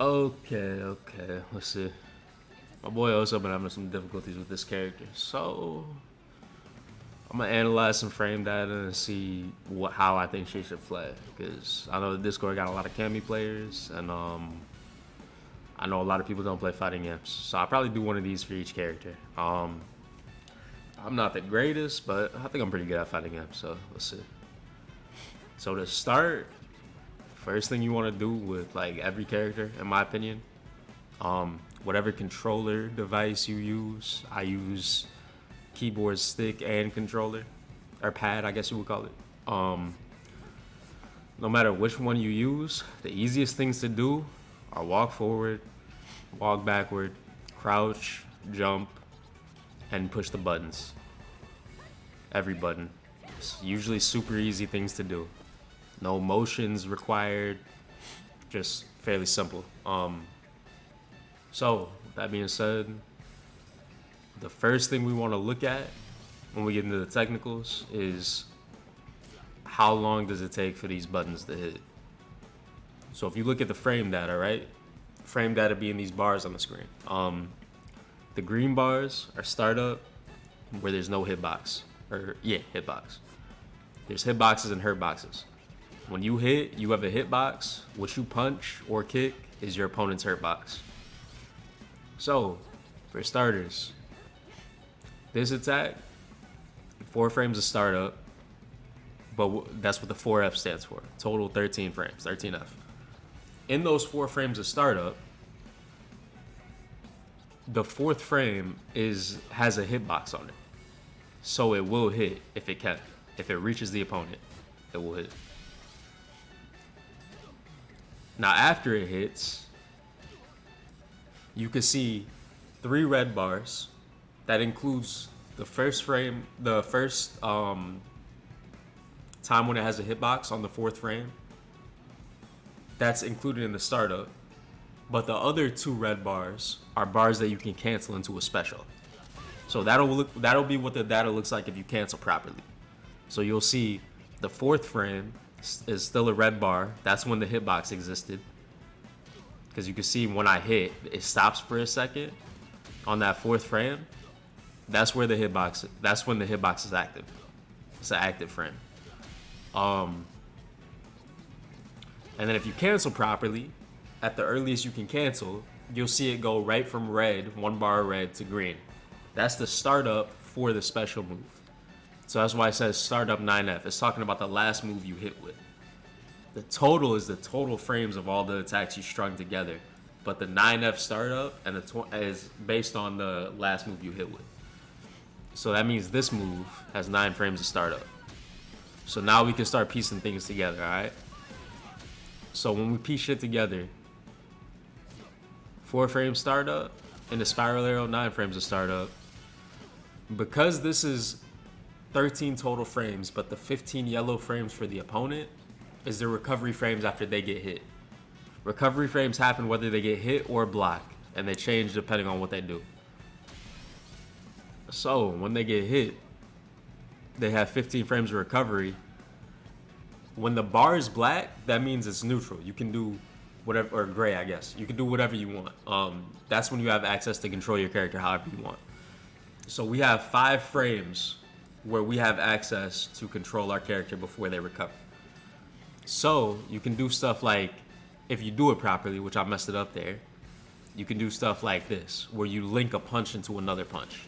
Okay. Let's see. My boy also been having some difficulties with this character, so I'm gonna analyze some frame data and see how I think she should play. Because I know the Discord got a lot of Cammy players, and I know a lot of people don't play fighting imps, so I'll probably do one of these for each character. I'm not the greatest, but I think I'm pretty good at fighting imps. So let's see. So to start, first thing you want to do with like every character, in my opinion, whatever controller device you use, I use keyboard, stick, and controller, or pad, I guess you would call it. No matter which one you use, the easiest things to do are walk forward, walk backward, crouch, jump, and push the buttons. Every button. It's usually super easy things to do. No motions required, just fairly simple. So, that being said, the first thing we want to look at when we get into the technicals is how long does it take for these buttons to hit. So if you look at the frame data, right? Frame data being these bars on the screen. The green bars are startup where there's no hitbox. Hitbox. There's hitboxes and hurt boxes. When you hit, you have a hitbox. What you punch or kick is your opponent's hurt box. So, for starters, this attack, 4 frames of startup, but that's what the 4F stands for. Total 13 frames, 13F. In those 4 frames of startup, the 4th frame has a hitbox on it. So it will hit if it can. If it reaches the opponent, it will hit. Now after it hits, you can see 3 red bars. That includes the first frame, the first time when it has a hitbox on the 4th frame. That's included in the startup. But the other 2 red bars are bars that you can cancel into a special. So that'll be what the data looks like if you cancel properly. So you'll see the 4th frame is still a red bar. That's when the hitbox existed. Because you can see when I hit, it stops for a second on that 4th frame. That's when the hitbox is active. It's an active frame. And then if you cancel properly, at the earliest you can cancel, you'll see it go right from red, 1 bar of red, to green. That's the startup for the special move. So that's why it says startup 9F. It's talking about the last move you hit with. The total is the total frames of all the attacks you strung together. But the 9F startup and is based on the last move you hit with. So that means this move has 9 frames of startup. So now we can start piecing things together, alright? So when we piece shit together, 4 frames startup and the spiral arrow, 9 frames of startup. Because this is 13 total frames, but the 15 yellow frames for the opponent is the recovery frames after they get hit. Recovery frames happen whether they get hit or block, and they change depending on what they do. So when they get hit, they have 15 frames of recovery. When the bar is black, that means it's neutral. You can do whatever, or gray, I guess. You can do whatever you want. That's when you have access to control your character however you want. So we have 5 frames where we have access to control our character before they recover. So you can do stuff like, if you do it properly, which I messed it up there, you can do stuff like this, where you link a punch into another punch.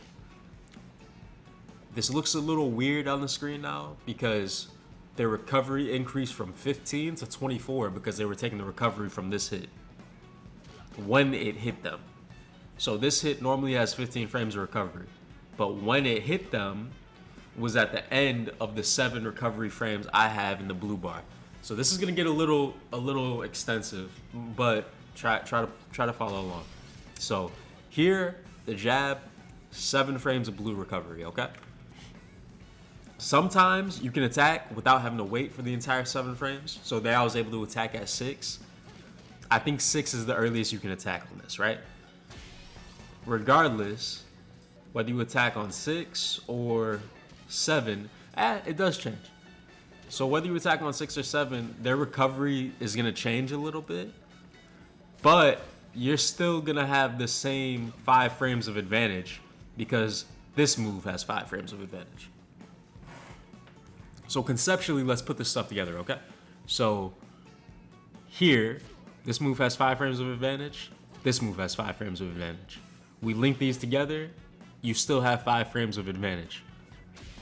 This looks a little weird on the screen now because their recovery increased from 15 to 24 because they were taking the recovery from this hit when it hit them. So this hit normally has 15 frames of recovery, but when it hit them was at the end of the 7 recovery frames I have in the blue bar. So this is gonna get a little extensive, but try to follow along. So here, the jab, 7 frames of blue recovery, okay? Sometimes you can attack without having to wait for the entire 7 frames. So there I was able to attack at 6. I think 6 is the earliest you can attack on this, right? Regardless, whether you attack on 6 or 7, it does change. So whether you attack on 6 or 7, their recovery is going to change a little bit. But you're still gonna have the same 5 frames of advantage because this move has 5 frames of advantage. So conceptually, let's put this stuff together, okay? So here, this move has 5 frames of advantage. This move has 5 frames of advantage. We link these together, you still have 5 frames of advantage.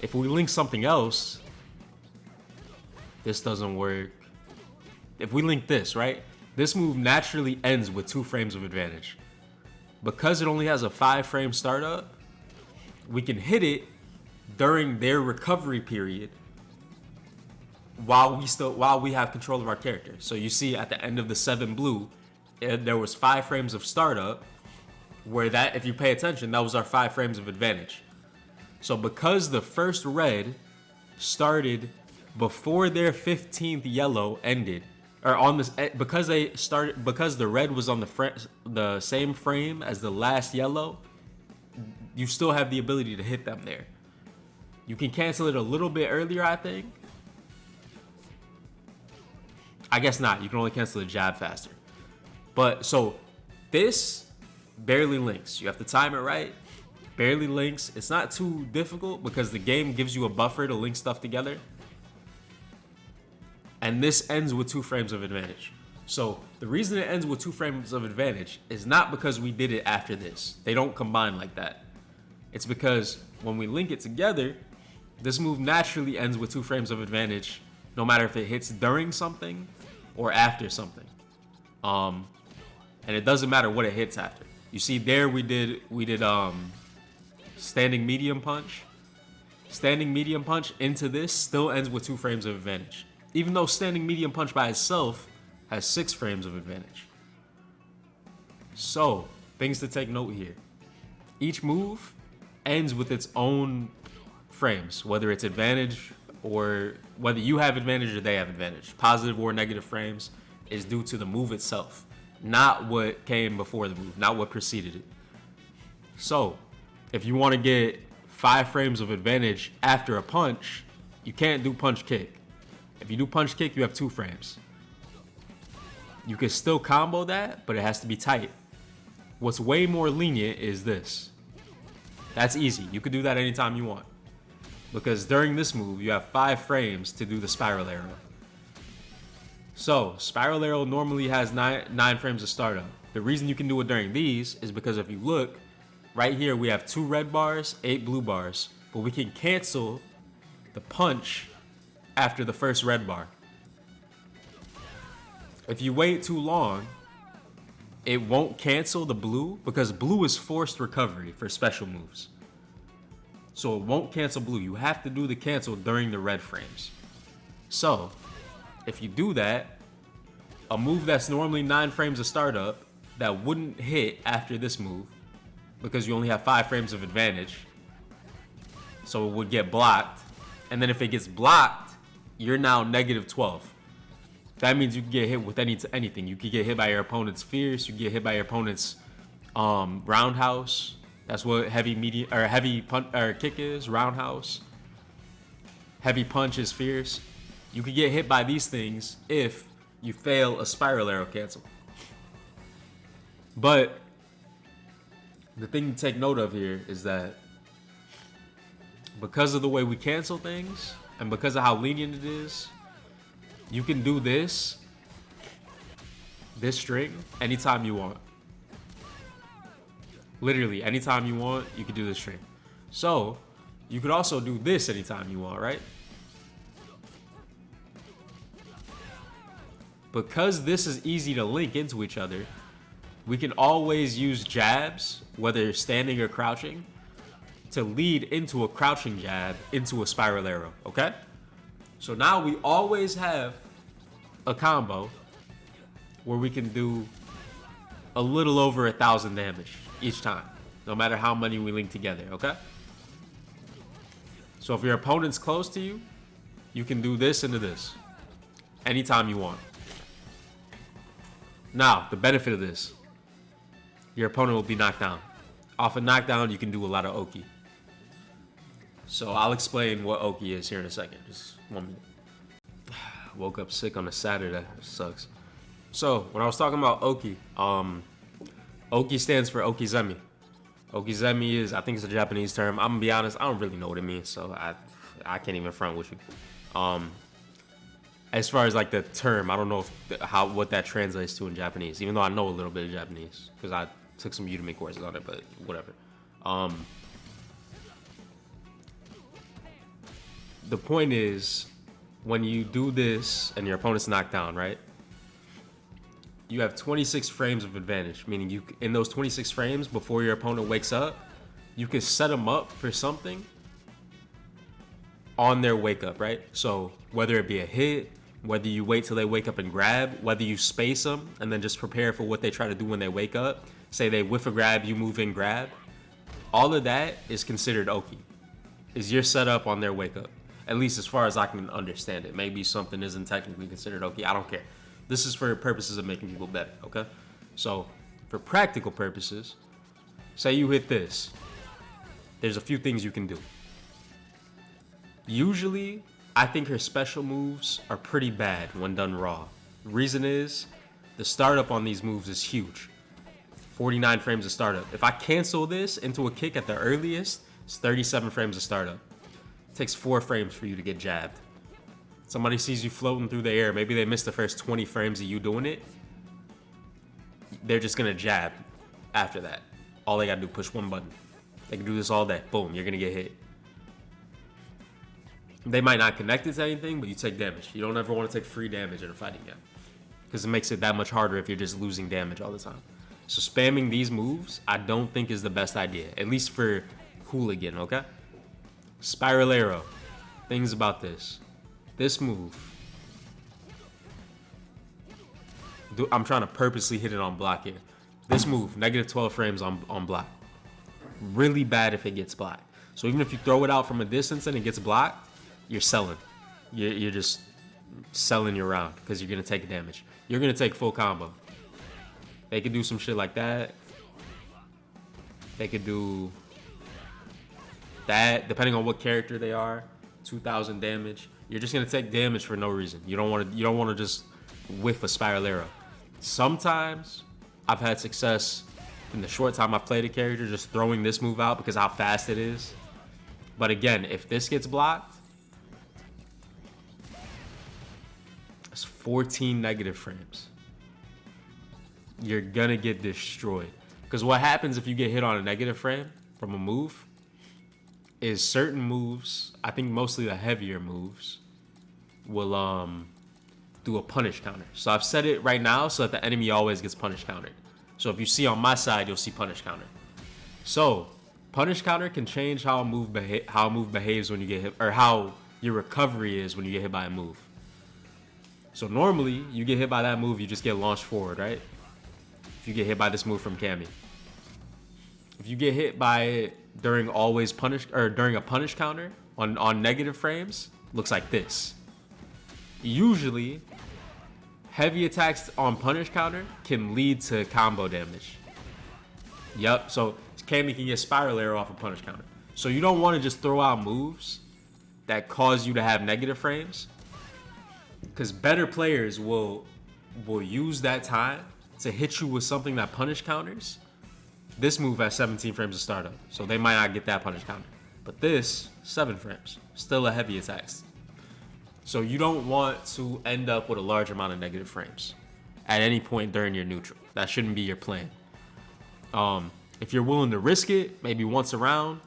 If we link something else, this doesn't work. If we link this, right? This move naturally ends with 2 frames of advantage. Because it only has a 5 frame startup, we can hit it during their recovery period while we have control of our character. So you see at the end of the 7 blue, there was 5 frames of startup, where that, if you pay attention, that was our 5 frames of advantage. So because the first red started before their 15th yellow ended, or on this, because the red was on the same frame as the last yellow, you still have the ability to hit them there. You can cancel it a little bit earlier, I think. I guess not. You can only cancel the jab faster. But so this barely links. You have to time it right. Barely links. It's not too difficult because the game gives you a buffer to link stuff together. And this ends with 2 frames of advantage. So the reason it ends with 2 frames of advantage is not because we did it after this. They don't combine like that. It's because when we link it together, this move naturally ends with 2 frames of advantage, no matter if it hits during something or after something. And it doesn't matter what it hits after. You see there we did standing medium punch. Standing medium punch into this still ends with 2 frames of advantage. Even though standing medium punch by itself has 6 frames of advantage. So, things to take note here. Each move ends with its own frames, whether it's advantage or whether you have advantage or they have advantage. Positive or negative frames is due to the move itself, not what came before the move, not what preceded it. So, if you want to get 5 frames of advantage after a punch, you can't do punch kick. If you do punch kick, you have 2 frames. You can still combo that, but it has to be tight. What's way more lenient is this. That's easy. You could do that anytime you want. Because during this move, you have 5 frames to do the spiral arrow. So, spiral arrow normally has 9 frames of startup. The reason you can do it during these is because if you look, right here we have 2 red bars, 8 blue bars. But we can cancel the punch after the first red bar. If you wait too long, it won't cancel the blue because blue is forced recovery for special moves. So it won't cancel blue. You have to do the cancel during the red frames. So if you do that, a move that's normally 9 frames of startup that wouldn't hit after this move because you only have 5 frames of advantage, so it would get blocked. And then if it gets blocked, you're now negative 12. That means you can get hit with anything. You can get hit by your opponent's fierce. You can get hit by your opponent's roundhouse. That's what heavy punch or kick is. Roundhouse. Heavy punch is fierce. You can get hit by these things if you fail a spiral arrow cancel. But the thing to take note of here is that because of the way we cancel things and because of how lenient it is, you can do this string anytime you want. Literally, anytime you want, you can do this string. So, you could also do this anytime you want, right? Because this is easy to link into each other, we can always use jabs, whether standing or crouching, to lead into a crouching jab into a spiral arrow, okay? So now we always have a combo where we can do a little over 1,000 damage each time, no matter how many we link together, okay? So if your opponent's close to you, you can do this into this anytime you want. Now, the benefit of this, your opponent will be knocked down. Off a knockdown, you can do a lot of Oki. So I'll explain what Oki is here in a second. Just 1 minute. Woke up sick on a Saturday. It sucks. So when I was talking about Oki, Oki stands for Okizemi. Okizemi is, I think it's a Japanese term. I'm gonna be honest, I don't really know what it means, so I can't even front with you. As far as like the term, I don't know what that translates to in Japanese, even though I know a little bit of Japanese because I took some Udemy courses on it, but whatever. The point is, when you do this and your opponent's knocked down, right? You have 26 frames of advantage, meaning you in those 26 frames before your opponent wakes up, you can set them up for something on their wake up, right? So whether it be a hit, whether you wait till they wake up and grab, whether you space them and then just prepare for what they try to do when they wake up. Say they whiff a grab, you move in grab. All of that is considered Oki. Is your setup on their wake up. At least as far as I can understand it. Maybe something isn't technically considered Oki. I don't care. This is for purposes of making people better, okay? So for practical purposes, say you hit this. There's a few things you can do. Usually, I think her special moves are pretty bad when done raw. The reason is, the startup on these moves is huge. 49 frames of startup. If I cancel this into a kick at the earliest, it's 37 frames of startup. It takes 4 frames for you to get jabbed. Somebody sees you floating through the air, maybe they missed the first 20 frames of you doing it. They're just gonna jab after that. All they gotta do, push one button. They can do this all day. Boom, you're gonna get hit. They might not connect it to anything, but you take damage. You don't ever want to take free damage in a fighting game, because it makes it that much harder if you're just losing damage all the time. So spamming these moves, I don't think is the best idea, at least for Hooligan, okay? Spiral Arrow. Things about this. This move. I'm trying to purposely hit it on block here. This move, negative 12 frames on block. Really bad if it gets blocked. So even if you throw it out from a distance and it gets blocked, you're selling. You're just selling your round because you're going to take damage. You're going to take full combo. They could do some shit like that. They could do that, depending on what character they are. 2,000 damage. You're just going to take damage for no reason. You don't want to just whiff a spiral arrow. Sometimes I've had success in the short time I've played a character just throwing this move out because how fast it is. But again, if this gets blocked, it's 14 negative frames. You're gonna get destroyed. Because what happens if you get hit on a negative frame from a move is certain moves, I think mostly the heavier moves, will do a punish counter. So I've set it right now so that the enemy always gets punish countered. So if you see on my side, you'll see punish counter. So punish counter can change how a move behaves when you get hit, or how your recovery is when you get hit by a move. So normally, you get hit by that move, you just get launched forward, right? If you get hit by this move from Cammy. If you get hit by it during during a punish counter on negative frames, looks like this. Usually, heavy attacks on punish counter can lead to combo damage. Yep, so Cammy can get spiral arrow off a punish counter. So you don't want to just throw out moves that cause you to have negative frames, because better players will use that time to hit you with something that punish counters. This move has 17 frames of startup, so they might not get that punish counter. But this, 7 frames, still a heavy attacks. So you don't want to end up with a large amount of negative frames at any point during your neutral. That shouldn't be your plan. If you're willing to risk it, maybe once a round,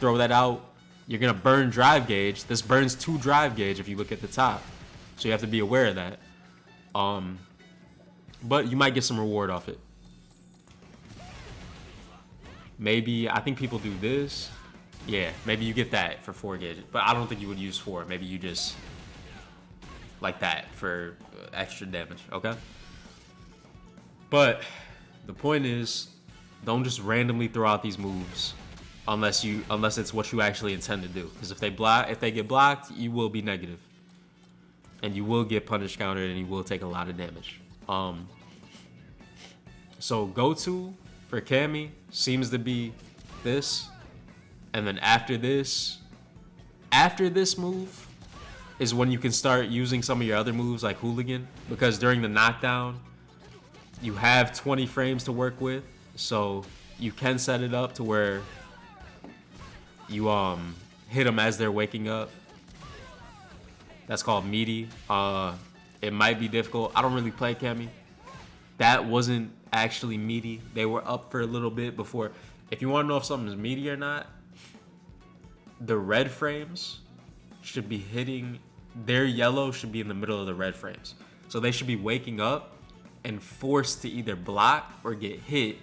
throw that out. You're gonna burn drive gauge. This burns 2 drive gauge if you look at the top. So you have to be aware of that. But you might get some reward off it. Maybe, I think people do this. Yeah, maybe you get that for 4 gauges. But I don't think you would use 4. Maybe you just like that for extra damage, okay? But the point is, don't just randomly throw out these moves unless it's what you actually intend to do. Because if they get blocked, you will be negative. And you will get punish countered and you will take a lot of damage. So go-to for Cammy seems to be this. And then after this move is when you can start using some of your other moves like Hooligan. Because during the knockdown, You have 20 frames to work with, so you can set it up to where you hit them as they're waking up. That's called meaty. It might be difficult. I don't really play Cammy. That wasn't actually meaty. They were up for a little bit before. If you want to know if something's meaty or not, the red frames should be hitting. Their yellow should be in the middle of the red frames. So they should be waking up and forced to either block or get hit.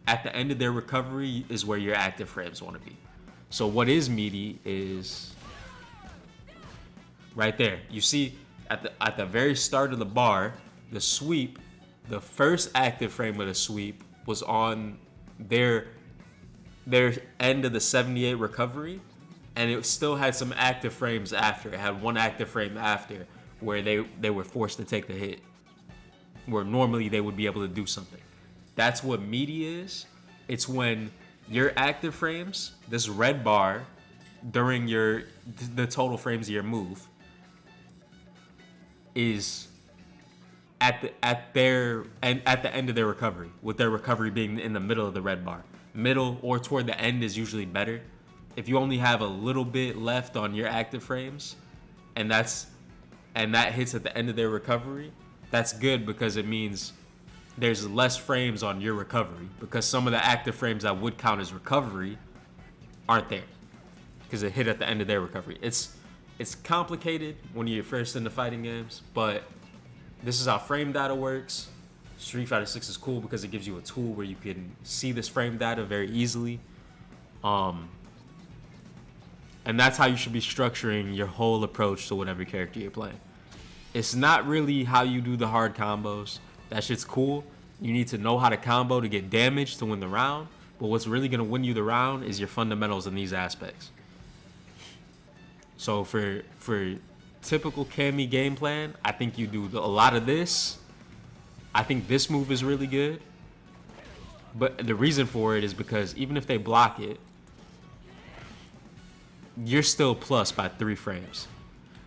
At the end of their recovery is where your active frames want to be. So what is meaty is right there. You see at the very start of the bar, the sweep, the first active frame of the sweep was on their end of the 78 recovery, and it still had some active frames after. It had one active frame after where they were forced to take the hit, where normally they would be able to do something. That's what meaty is. It's when your active frames, this red bar, during the total frames of your move, is at the end of their recovery, with their recovery being in the middle of the red bar. Middle or toward the end is usually better. If you only have a little bit left on your active frames, and that hits at the end of their recovery, that's good because it means there's less frames on your recovery, because some of the active frames that would count as recovery aren't there because it hit at the end of their recovery. It's complicated when you're first into fighting games, but this is how frame data works. Street Fighter 6 is cool because it gives you a tool where you can see this frame data very easily. And that's how you should be structuring your whole approach to whatever character you're playing. It's not really how you do the hard combos. That shit's cool. You need to know how to combo to get damage to win the round. But what's really going to win you the round is your fundamentals in these aspects. So for typical Cammy game plan, I think you do a lot of this. I think this move is really good. But the reason for it is because even if they block it, you're still plus by 3 frames.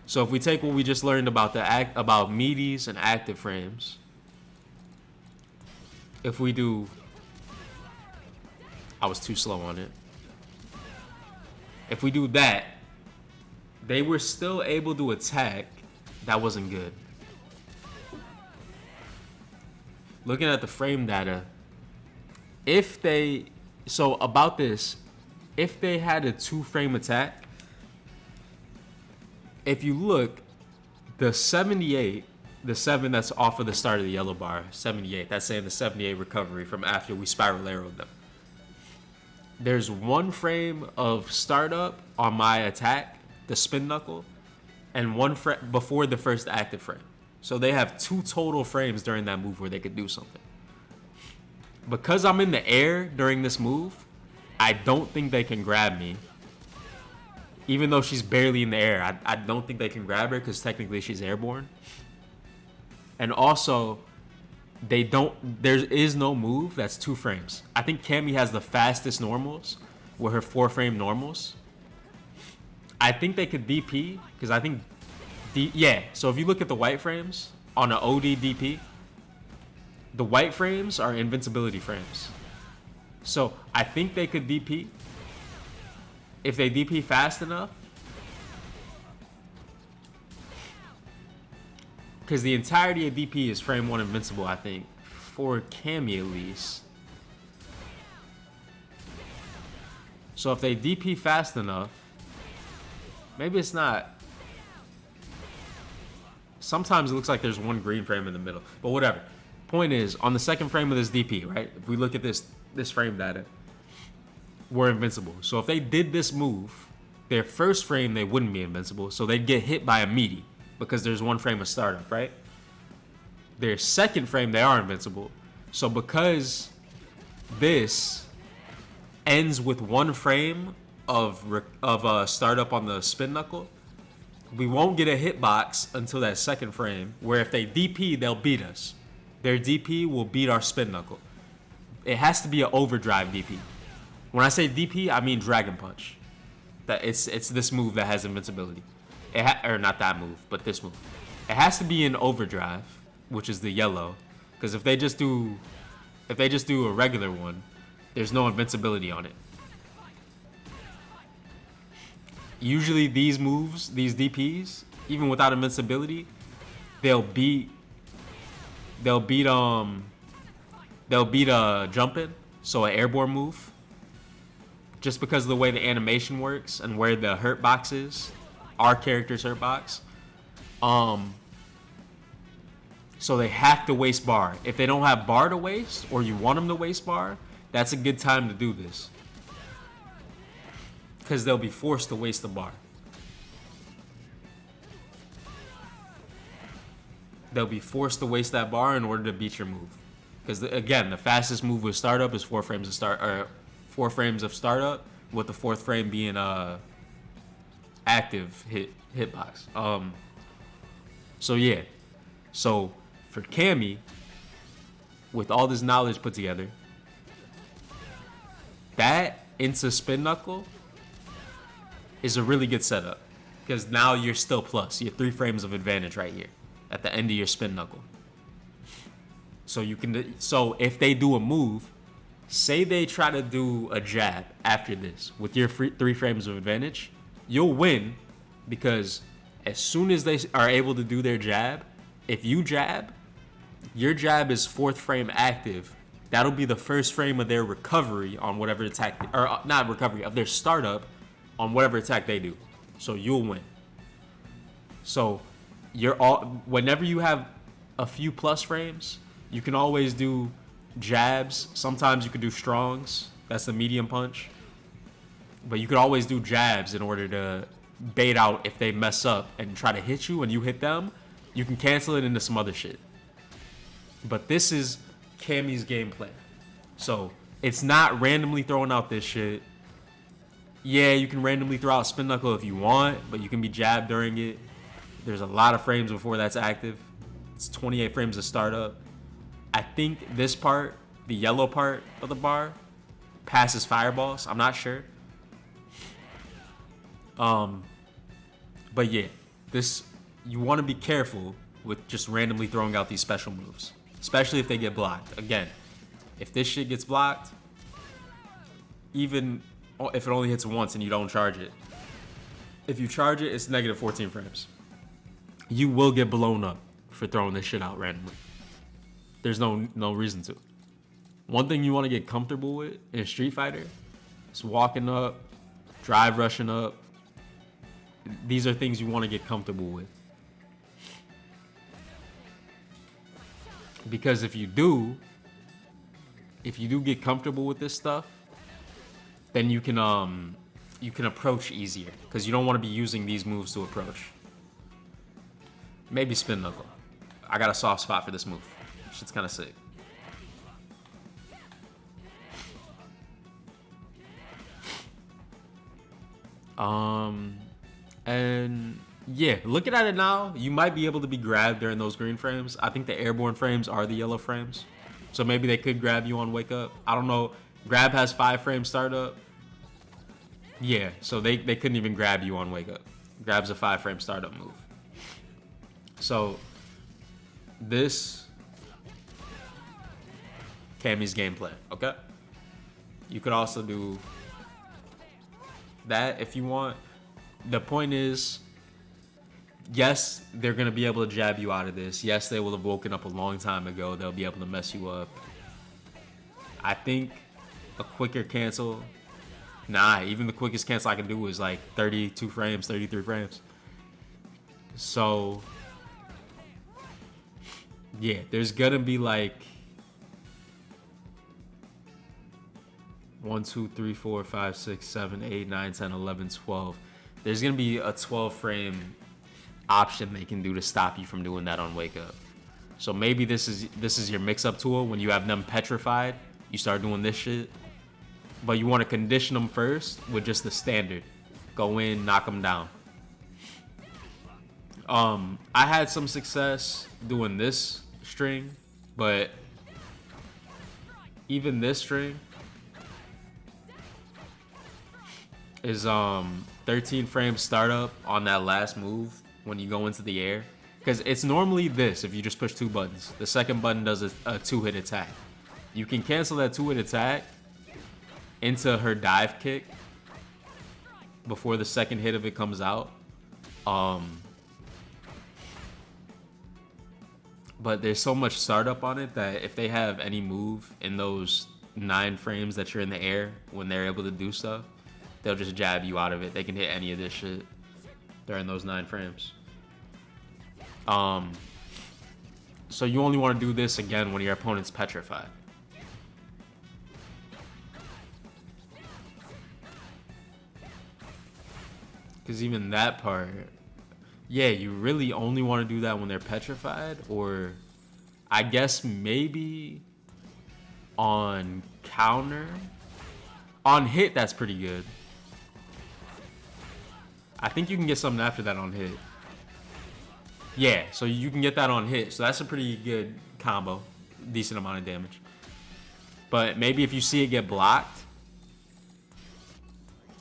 So if we take what we just learned about about meaties and active frames, if we do, I was too slow on it. If we do that, they were still able to attack. That wasn't good. Looking at the frame data, if they had a 2-frame attack, if you look, the 78, the 7 that's off of the start of the yellow bar, 78, that's saying the 78 recovery from after we spiral arrowed them. There's 1 frame of startup on my attack, the spin knuckle, and 1 frame before the first active frame. So they have 2 total frames during that move where they could do something. Because I'm in the air during this move, I don't think they can grab me. Even though she's barely in the air, I don't think they can grab her because technically she's airborne. And also, there is no move that's 2 frames. I think Cammy has the fastest normals with her 4-frame normals. I think they could DP because I think, so if you look at the white frames on an OD DP, the white frames are invincibility frames. So I think they could DP if they DP fast enough. Because the entirety of DP is frame 1 invincible, I think. For Cammy at least. So if they DP fast enough, maybe it's not. Sometimes it looks like there's 1 green frame in the middle. But whatever. Point is, on the 2nd frame of this DP, right? If we look at this frame data, we're invincible. So if they did this move, their first frame, they wouldn't be invincible. So they'd get hit by a meaty because there's 1 frame of startup, right? Their 2nd frame, they are invincible. So because this ends with 1 frame of startup on the spin knuckle, we won't get a hitbox until that 2nd frame, where if they DP, they'll beat us. Their DP will beat our spin knuckle. It has to be an overdrive DP. When I say DP, I mean Dragon Punch. That it's this move that has invincibility. Or not that move, but this move. It has to be in overdrive, which is the yellow. Because if they just do a regular one, there's no invincibility on it. Usually these moves, these DPs, even without invincibility, they'll beat jumping, so an airborne move. Just because of the way the animation works and where the hurt box is, our character's hurt box. So they have to waste bar. If they don't have bar to waste, or you want them to waste bar, that's a good time to do this. Because they'll be forced to waste the bar. They'll be forced to waste that bar in order to beat your move. Because again, the fastest move with startup is 4 frames of startup, with the 4th frame being active hitbox. So yeah. So for Cammy, with all this knowledge put together, that into spin knuckle is a really good setup. Because now you're still plus. You have 3 frames of advantage right here at the end of your spin knuckle. So if they do a move, say they try to do a jab after this with your 3 frames of advantage, you'll win, because as soon as they are able to do their jab, if you jab, your jab is 4th frame active. That'll be the 1st frame of their recovery on whatever attack, or not recovery, of their startup on whatever attack they do. So you'll win. So whenever you have a few plus frames, you can always do jabs. Sometimes you can do strongs. That's the medium punch. But you could always do jabs in order to bait out if they mess up and try to hit you and you hit them. You can cancel it into some other shit. But this is Cammy's gameplay. So it's not randomly throwing out this shit. Yeah, you can randomly throw out spin knuckle if you want, but you can be jabbed during it. There's a lot of frames before that's active. It's 28 frames of startup. I think this part, the yellow part of the bar, passes fireballs. I'm not sure. But yeah, you want to be careful with just randomly throwing out these special moves, especially if they get blocked. Again, if this shit gets blocked, even if it only hits once and you don't charge it, if you charge it, it's negative 14 frames. You will get blown up for throwing this shit out randomly. There's no reason to. One thing you want to get comfortable with in Street Fighter is walking up, drive rushing up. These are things you want to get comfortable with. Because if you do get comfortable with this stuff, then you can approach easier, because you don't want to be using these moves to approach. Maybe spin knuckle. I got a soft spot for this move. Shit's kind of sick. And yeah, looking at it now, you might be able to be grabbed during those green frames. I think the airborne frames are the yellow frames, so maybe they could grab you on wake up. I don't know. Grab has 5 frame startup. Yeah, so they couldn't even grab you on wake up. Grab's a 5 frame startup move. So this Cammy's gameplay, okay? You could also do that if you want. The point is, yes, they're going to be able to jab you out of this. Yes, they will have woken up a long time ago. They'll be able to mess you up. I think a quicker cancel, even the quickest cancel I can do is like 32 frames, 33 frames. So yeah, there's going to be like 1, 2, 3, 4, 5, 6, 7, 8, 9, 10, 11, 12. There's going to be a 12 frame option they can do to stop you from doing that on wake up. So maybe this is your mix up tool. When you have them petrified, you start doing this shit. But you want to condition them first with just the standard. Go in, knock them down. I had some success doing this string, but even this string is 13 frames startup on that last move when you go into the air. Because it's normally this if you just push 2 buttons. The second button does a 2-hit attack. You can cancel that 2-hit attack into her dive kick before the second hit of it comes out. But there's so much startup on it that if they have any move in those 9 frames that you're in the air when they're able to do stuff, they'll just jab you out of it. They can hit any of this shit during those 9 frames. So you only want to do this again when your opponent's petrified. Because even that part, yeah, you really only want to do that when they're petrified, or I guess maybe on counter. On hit, that's pretty good. I think you can get something after that on hit. Yeah, so you can get that on hit. So that's a pretty good combo. Decent amount of damage. But maybe if you see it get blocked,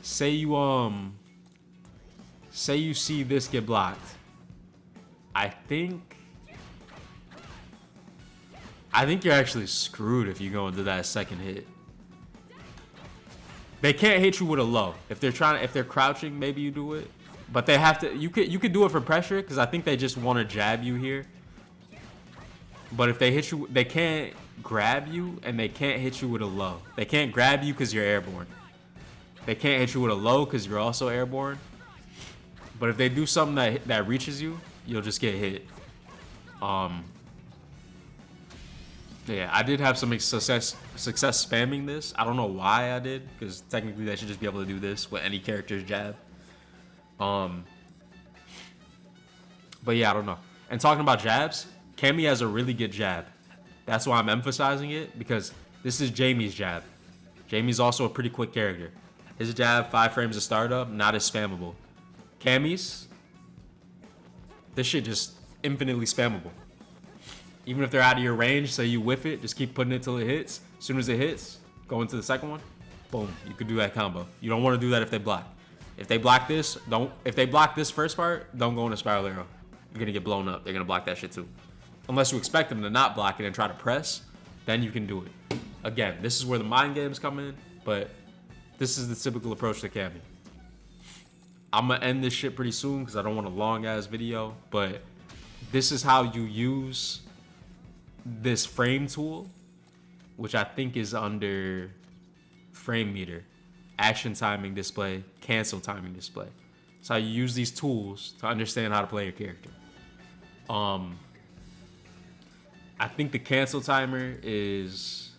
say you see this get blocked. I think you're actually screwed if you go into that second hit. They can't hit you with a low. If they're crouching, maybe you do it. But they have to. You could do it for pressure because I think they just want to jab you here. But if they hit you, they can't grab you and they can't hit you with a low. They can't grab you because you're airborne. They can't hit you with a low because you're also airborne. But if they do something that reaches you, you'll just get hit. Yeah, I did have some success spamming this. I don't know why I did, because technically they should just be able to do this with any character's jab. But yeah, I don't know. And talking about jabs, Cammy has a really good jab. That's why I'm emphasizing it, because this is Jamie's jab. Jamie's also a pretty quick character. His jab, 5 frames of startup, not as spammable. Cammy's, this shit just infinitely spammable. Even if they're out of your range, say you whiff it, just keep putting it till it hits. As soon as it hits, go into the second one, boom, you could do that combo. You don't want to do that if they block. If they block this, if they block this first part, don't go into spiral arrow. You're gonna get blown up. They're gonna block that shit too. Unless you expect them to not block it and try to press, then you can do it. Again, this is where the mind games come in, but this is the typical approach to Cammy. I'm gonna end this shit pretty soon because I don't want a long ass video, but this is how you use this frame tool, which I think is under frame meter, action timing display, cancel timing display. It's how you use these tools to understand how to play your character. I think the cancel timer is,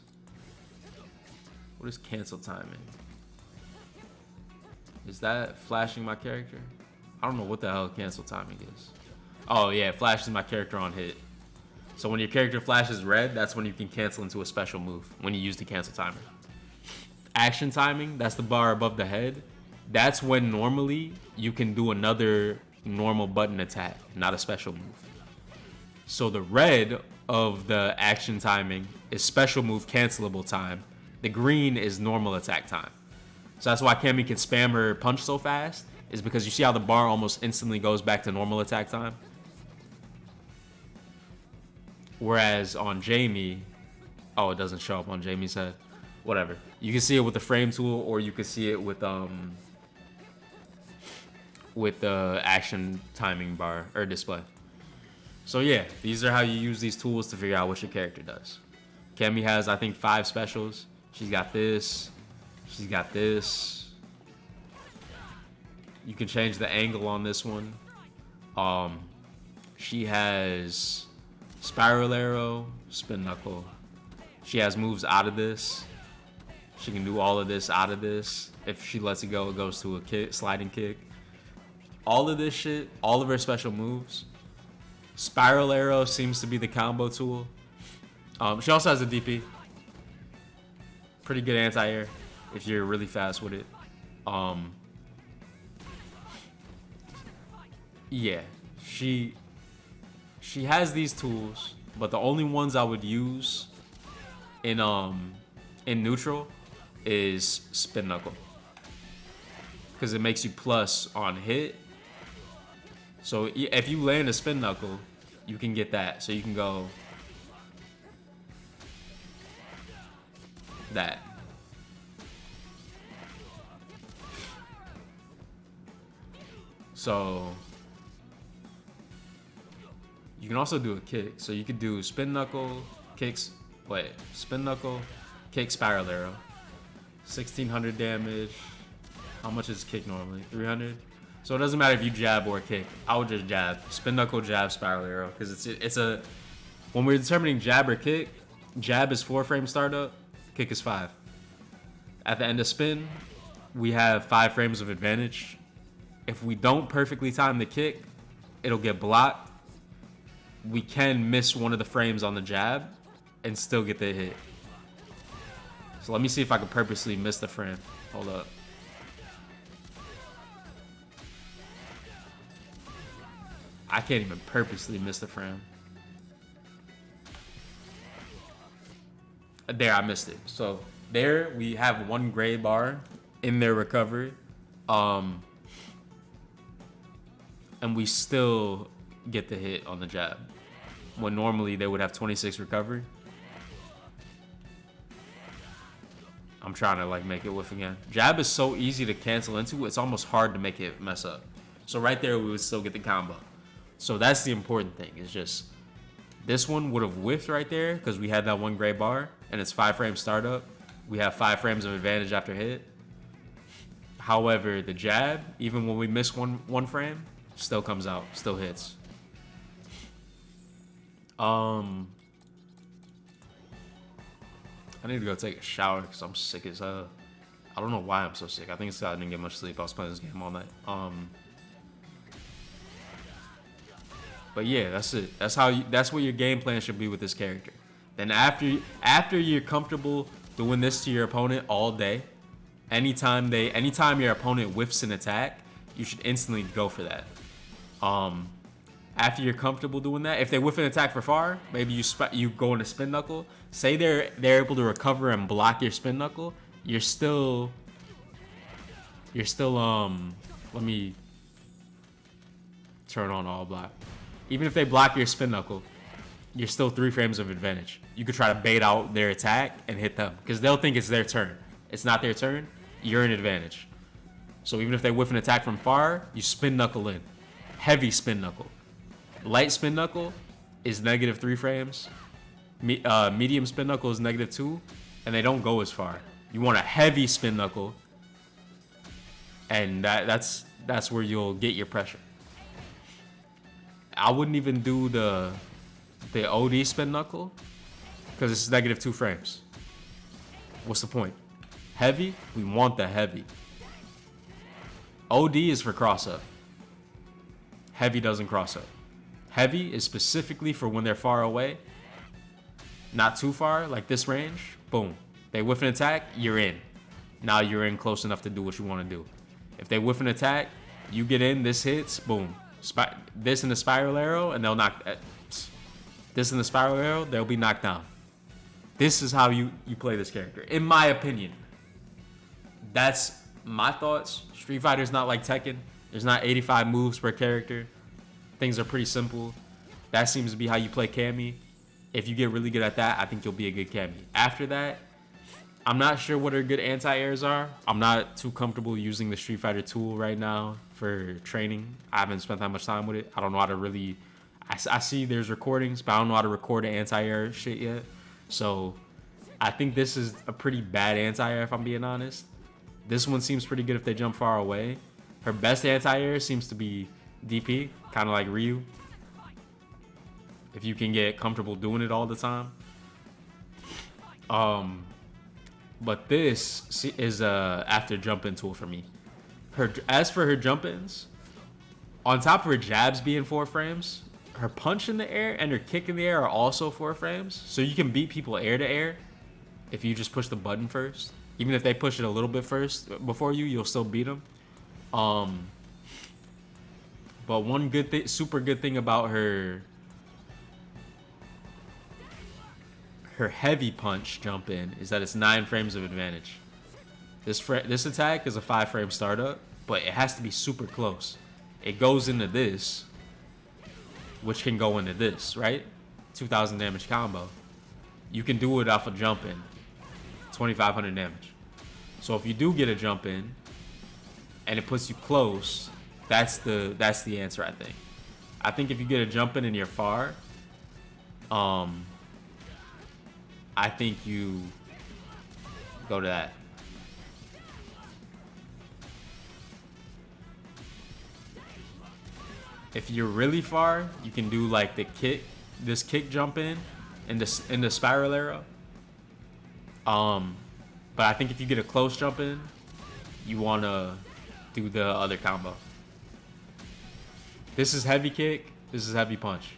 what is cancel timing? Is that flashing my character? I don't know what the hell cancel timing is. Oh yeah, it flashes my character on hit. So when your character flashes red, that's when you can cancel into a special move, when you use the cancel timer. Action timing, that's the bar above the head. That's when normally you can do another normal button attack, not a special move. So the red of the action timing is special move cancelable time. The green is normal attack time. So that's why Cammy can spam her punch so fast, is because you see how the bar almost instantly goes back to normal attack time? Whereas on Jamie, oh, it doesn't show up on Jamie's head. Whatever. You can see it with the frame tool, or you can see it with the action timing bar or display. So yeah, these are how you use these tools to figure out what your character does. Cammy has, I think, 5 specials. She's got this. She's got this. You can change the angle on this one. She has spiral arrow, spin knuckle. She has moves out of this. She can do all of this out of this. If she lets it go, it goes to a kick, sliding kick. All of this shit, all of her special moves. Spiral arrow seems to be the combo tool. She also has a DP. Pretty good anti-air if you're really fast with it. Yeah, she has these tools, but the only ones I would use in neutral is spin knuckle, because it makes you plus on hit. So if you land a spin knuckle, you can get that. So you can go that. So you can also do a kick. So you could do spin knuckle, kicks, spin knuckle, kick, spiral arrow. 1600 damage. How much is kick normally? 300? So it doesn't matter if you jab or kick. I would just jab. Spin knuckle, jab, spiral arrow. Because it's a, when we're determining jab or kick, jab is 4 frame startup, kick is 5. At the end of spin, we have 5 frames of advantage. If we don't perfectly time the kick, it'll get blocked. We can miss one of the frames on the jab and still get the hit. So let me see if I can purposely miss the frame. Hold up. I can't even purposely miss the frame. There, I missed it. So there we have 1 gray bar in their recovery. And we still get the hit on the jab, when normally they would have 26 recovery. I'm trying to like make it whiff again. Jab is so easy to cancel into, it's almost hard to make it mess up. So right there, we would still get the combo. So that's the important thing, is just this one would have whiffed right there because we had that 1 gray bar and it's 5 frame startup. We have 5 frames of advantage after hit. However, the jab, even when we miss one frame, still comes out, still hits. I need to go take a shower because I'm sick as hell. I don't know why I'm so sick. I think it's because I didn't get much sleep. I was playing this game all night. But yeah, that's it. That's what your game plan should be with this character. Then after you're comfortable doing this to your opponent all day, anytime your opponent whiffs an attack, you should instantly go for that. After you're comfortable doing that, if they whiff an attack for far, maybe you go into spin knuckle. Say they're able to recover and block your spin knuckle. You're still let me turn on all block. Even if they block your spin knuckle, you're still 3 frames of advantage. You could try to bait out their attack and hit them because they'll think it's their turn. It's not their turn. You're in advantage. So even if they whiff an attack from far, you spin knuckle in. Heavy spin knuckle. Light spin knuckle is -3 frames. Medium spin knuckle is -2, and they don't go as far. You want a heavy spin knuckle, and that's where you'll get your pressure. I wouldn't even do the OD spin knuckle because it's -2 frames. What's the point? Heavy, we want the heavy. OD is for cross up. Heavy doesn't cross up. Heavy is specifically for when they're far away, not too far, like this range. Boom. They whiff an attack, you're in. Now you're in close enough to do what you want to do. If they whiff an attack, you get in, this hits, boom. This in the spiral arrow, and they'll knock. This in the spiral arrow, they'll be knocked down. This is how you play this character, in my opinion. That's my thoughts. Street Fighter's not like Tekken. There's not 85 moves per character. Things are pretty simple. That seems to be how you play Cammy. If you get really good at that, I think you'll be a good Cammy. After that, I'm not sure what her good anti-airs are. I'm not too comfortable using the Street Fighter tool right now for training. I haven't spent that much time with it. I don't know how to really... I see there's recordings, but I don't know how to record the anti-air shit yet. So I think this is a pretty bad anti-air, if I'm being honest. This one seems pretty good if they jump far away. Her best anti-air seems to be DP, kind of like Ryu. If you can get comfortable doing it all the time. But this is a after jump-in tool for me. As for her jump-ins, on top of her jabs being 4 frames, her punch in the air and her kick in the air are also 4 frames. So you can beat people air to air if you just push the button first. Even if they push it a little bit first before you, you'll still beat them. But one super good thing about her heavy punch jump in is that it's 9 frames of advantage. This attack is a 5 frame startup, but it has to be super close. It goes into this, which can go into this, right? 2,000 damage combo. You can do it off a jump in, 2,500 damage. So if you do get a jump in, and it puts you close, that's the answer, I think. I think if you get a jump in and you're far, I think you go to that. If you're really far, you can do like this kick jump in the spiral arrow. But I think if you get a close jump in, you wanna do the other combo. This is heavy kick. This is heavy punch.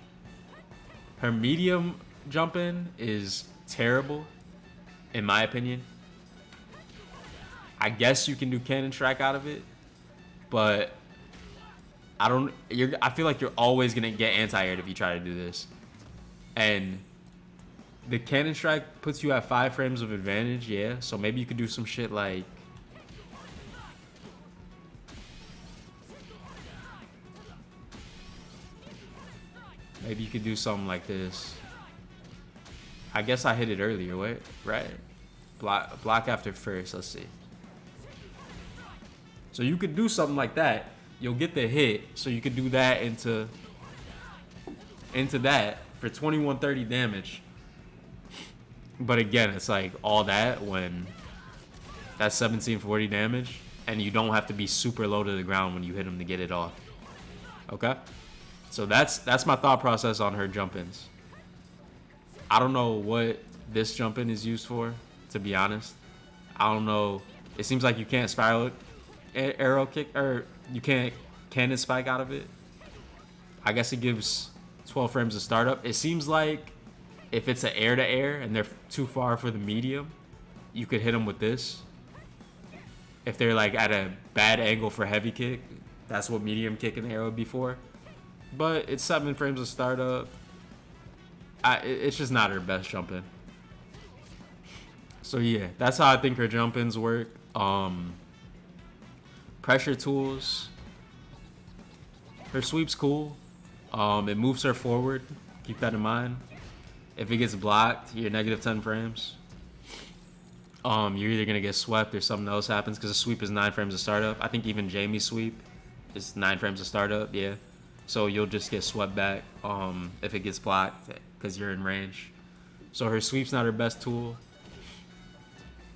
Her medium jump in is terrible, in my opinion. I guess you can do cannon strike out of it, but I feel like you're always gonna get anti-aired if you try to do this. And the cannon strike puts you at 5 frames of advantage, yeah. So maybe you could do some shit like maybe you could do something like this. I guess I hit it earlier, wait, right? Block after first, let's see. So you could do something like that. You'll get the hit, so you could do that into that for 2130 damage. But again, it's like all that when that's 1740 damage, and you don't have to be super low to the ground when you hit him to get it off. Okay? So that's my thought process on her jump-ins. I don't know what this jump-in is used for, to be honest. I don't know. It seems like you can't spiral arrow kick, or you can't cannon spike out of it. I guess it gives 12 frames of startup. It seems like if it's an air to air and they're too far for the medium, you could hit them with this. If they're like at a bad angle for heavy kick, that's what medium kick and air would be for. But it's 7 frames of startup. It's just not her best jump in. So yeah, that's how I think her jump ins work. Pressure tools. Her sweep's cool. It moves her forward. Keep that in mind. If it gets blocked, you're negative 10 frames. You're either gonna get swept or something else happens because the sweep is 9 frames of startup. I think even Jamie's sweep is 9 frames of startup. Yeah, so you'll just get swept back if it gets blocked because you're in range. So her sweep's not her best tool.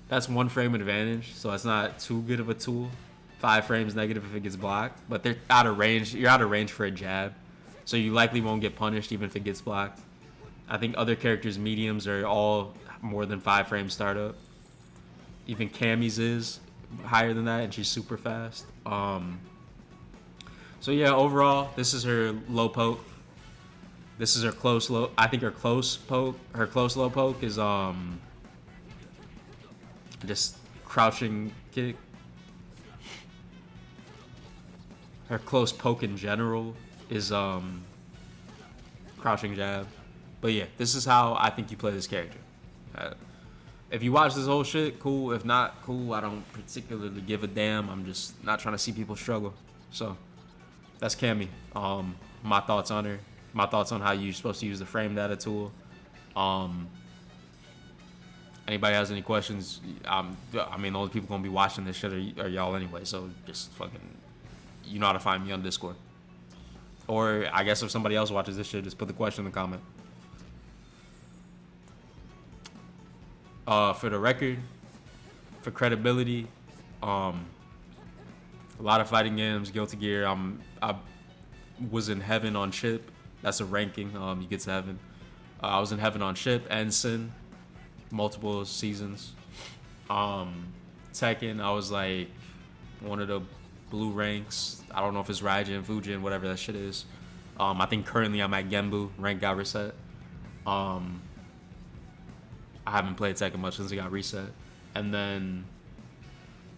That's 1 frame advantage, so it's not too good of a tool. 5 frames negative if it gets blocked, but they're out of range. You're out of range for a jab, so you likely won't get punished even if it gets blocked. I think other characters' mediums are all more than 5 frames startup. Even Cammy's is higher than that, and she's super fast. So yeah, overall, this is her low poke. This is her close low. I think her close poke, her close low poke is just crouching kick. Her close poke in general is crouching jab. But yeah, this is how I think you play this character. If you watch this whole shit, cool. If not, cool. I don't particularly give a damn. I'm just not trying to see people struggle. So that's Cammy. My thoughts on her. My thoughts on how you're supposed to use the frame data tool. Anybody has any questions? I mean, the only people gonna be watching this shit are y'all anyway. So just fucking, you know how to find me on Discord. Or I guess if somebody else watches this shit, just put the question in the comment. For the record, for credibility, a lot of fighting games, Guilty Gear. I was in heaven on Ship. That's a ranking. You get to heaven. I was in heaven on Ship and Sin, multiple seasons. Tekken, I was like one of the blue ranks. I don't know if it's Raijin, Fujin, whatever that shit is. I think currently I'm at Genbu. Rank got reset. I haven't played Tekken much since it got reset. And then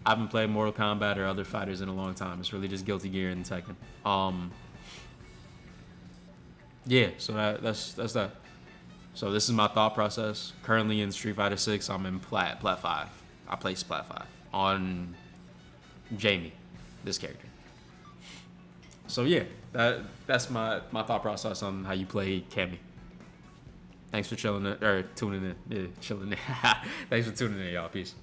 I haven't played Mortal Kombat or other fighters in a long time. It's really just Guilty Gear and Tekken. Yeah, so that's that. So this is my thought process. Currently in Street Fighter 6, I'm in Plat 5. I place Plat 5 on Jamie, this character. So yeah, That's my thought process on how you play Cammy. Thanks for chilling in, or tuning in. Yeah, chilling in. Thanks for tuning in, y'all. Peace.